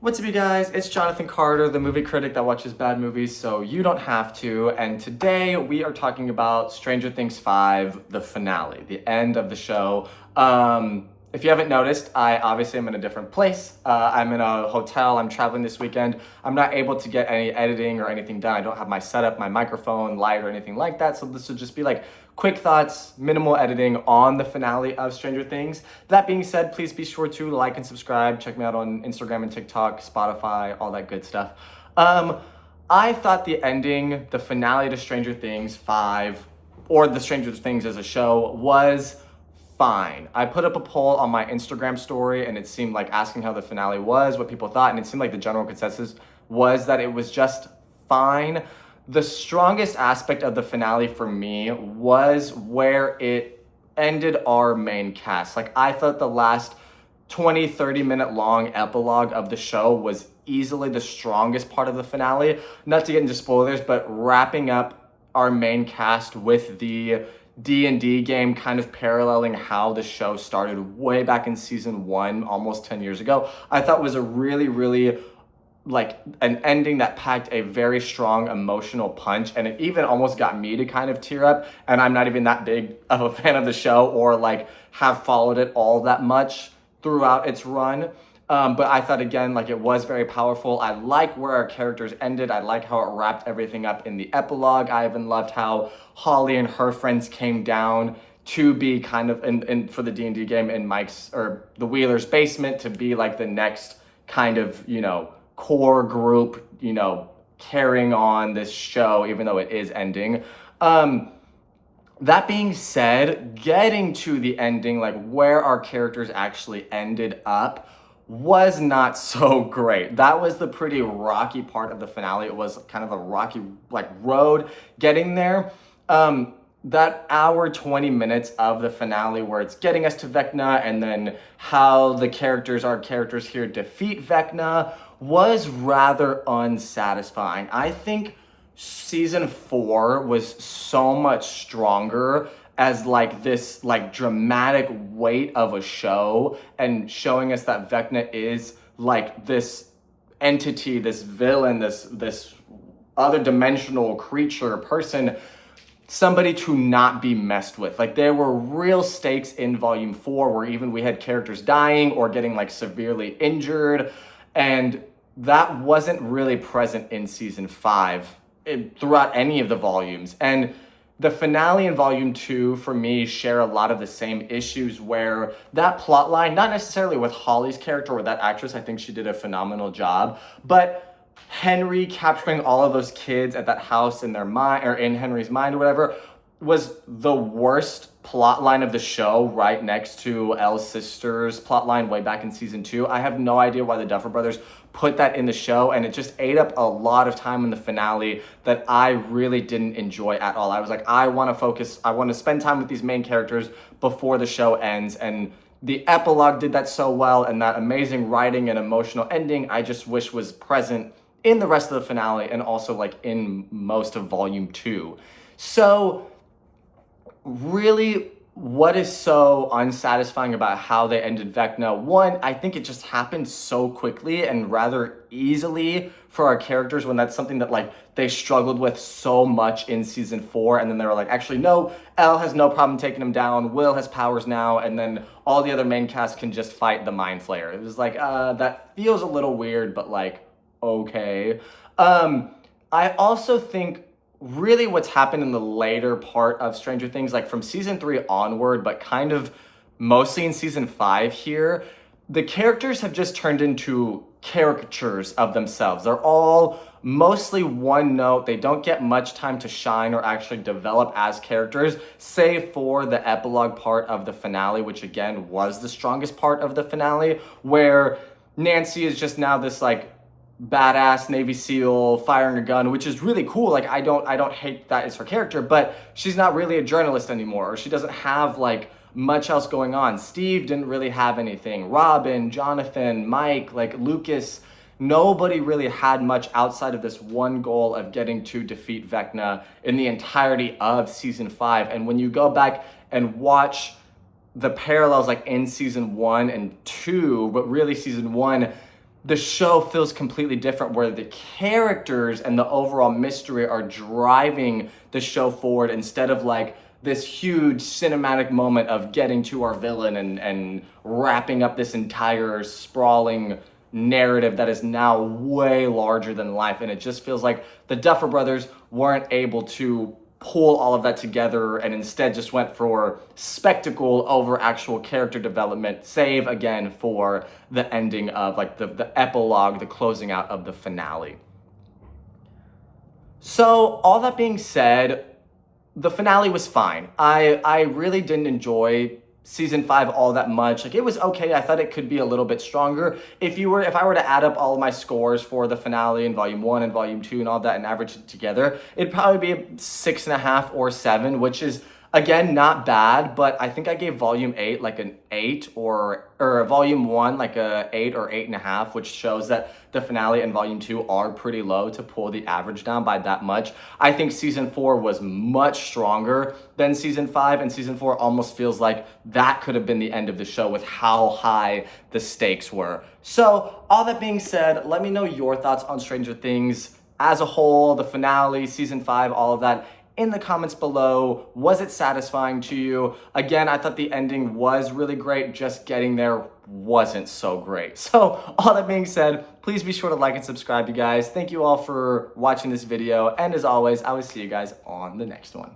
What's up, you guys? It's Jonathan Carter, the movie critic that watches bad movies so you don't have to. And today we are talking about Stranger Things 5, the finale, the end of the show. If you haven't noticed, I obviously am in a different place. I'm in a hotel. I'm traveling this weekend. I'm not able to get any editing or anything done. I don't have my setup, my microphone, light, or anything like that. So this will just be like quick thoughts, minimal editing on the finale of Stranger Things. That being said, please be sure to like and subscribe. Check me out on Instagram and TikTok, Spotify, all that good stuff. I thought the ending, the finale to Stranger Things 5, or the Stranger Things as a show, was fine. I put up a poll on my Instagram story and it seemed like asking how the finale was, what people thought, and it seemed like the general consensus was that it was just fine. The strongest aspect of the finale for me was where it ended our main cast. Like, I thought the last 20-30 minute long epilogue of the show was easily the strongest part of the finale. Not to get into spoilers, but wrapping up our main cast with the D&D game, kind of paralleling how the show started way back in season 1 almost 10 years ago, I thought was a really like an ending that packed a very strong emotional punch, and it even almost got me to kind of tear up. And I'm not even that big of a fan of the show or like have followed it all that much throughout its run. But I thought, again, like, it was very powerful. I like where our characters ended. I like how it wrapped everything up in the epilogue. I even loved how Holly and her friends came down to be kind of in for the D&D game in Mike's, or the Wheeler's basement, to be like the next kind of, core group, carrying on this show, even though it is ending. That being said, getting to the ending, like where our characters actually ended up, was not so great. That was the pretty rocky part of the finale. It was kind of a rocky road getting there. That hour 20 minutes of the finale where it's getting us to Vecna, and then how our characters here defeat Vecna, was rather unsatisfying. I think season 4 was so much stronger as this dramatic weight of a show, and showing us that Vecna is like this entity, this villain, this other dimensional creature, person, somebody to not be messed with. Like, there were real stakes in volume 4 where even we had characters dying or getting severely injured, and that wasn't really present in season 5 throughout any of the volumes. And the finale in volume 2, for me, share a lot of the same issues, where that plot line, not necessarily with Holly's character or that actress, I think she did a phenomenal job, but Henry capturing all of those kids at that house in their mind, or in Henry's mind or whatever, was the worst plot line of the show, right next to Elle's sister's plot line way back in season 2. I have no idea why the Duffer Brothers put that in the show, and it just ate up a lot of time in the finale that I really didn't enjoy at all. I was like, I want to spend time with these main characters before the show ends, and the epilogue did that so well, and that amazing writing and emotional ending I just wish was present in the rest of the finale, and also in most of volume 2. So really, what is so unsatisfying about how they ended Vecna? One, I think it just happened so quickly and rather easily for our characters, when that's something that they struggled with so much in season 4, and then they were like, actually no, Elle has no problem taking him down, Will has powers now, and then all the other main cast can just fight the Mind Flayer. It was that feels a little weird, but okay. I also think really what's happened in the later part of Stranger Things, from season 3 onward, but kind of mostly in season 5 here, the characters have just turned into caricatures of themselves. They're all mostly one note. They don't get much time to shine or actually develop as characters, save for the epilogue part of the finale, which again was the strongest part of the finale, where Nancy is just now this badass Navy SEAL firing a gun, which is really cool. I don't hate that as her character, but she's not really a journalist anymore, or she doesn't have much else going on. Steve didn't really have anything. Robin, Jonathan, Mike, Lucas, nobody really had much outside of this one goal of getting to defeat Vecna in the entirety of season 5. And when you go back and watch the parallels in season 1 and 2, but really season 1, the show feels completely different, where the characters and the overall mystery are driving the show forward instead of like this huge cinematic moment of getting to our villain and wrapping up this entire sprawling narrative that is now way larger than life. And it just feels like the Duffer Brothers weren't able to pull all of that together and instead just went for spectacle over actual character development, save again for the ending of like the epilogue, the closing out of the finale. So all that being said, the finale was fine. I really didn't enjoy season 5 all that much. Like, it was okay. I thought it could be a little bit stronger. If I were to add up all of my scores for the finale in volume 1 and volume 2 and all that and average it together, it'd probably be a 6.5 or 7, which is again not bad, but I think I gave volume 8 like an 8 or volume 1 like a 8 or 8.5, which shows that the finale and volume 2 are pretty low to pull the average down by that much. I think season 4 was much stronger than season 5, and season 4 almost feels like that could have been the end of the show with how high the stakes were. So all that being said, let me know your thoughts on Stranger Things as a whole, the finale, season 5, all of that in the comments below. Was it satisfying to you? Again, I thought the ending was really great. Just getting there wasn't so great. So all that being said, please be sure to like and subscribe, you guys. Thank you all for watching this video. And as always, I will see you guys on the next one.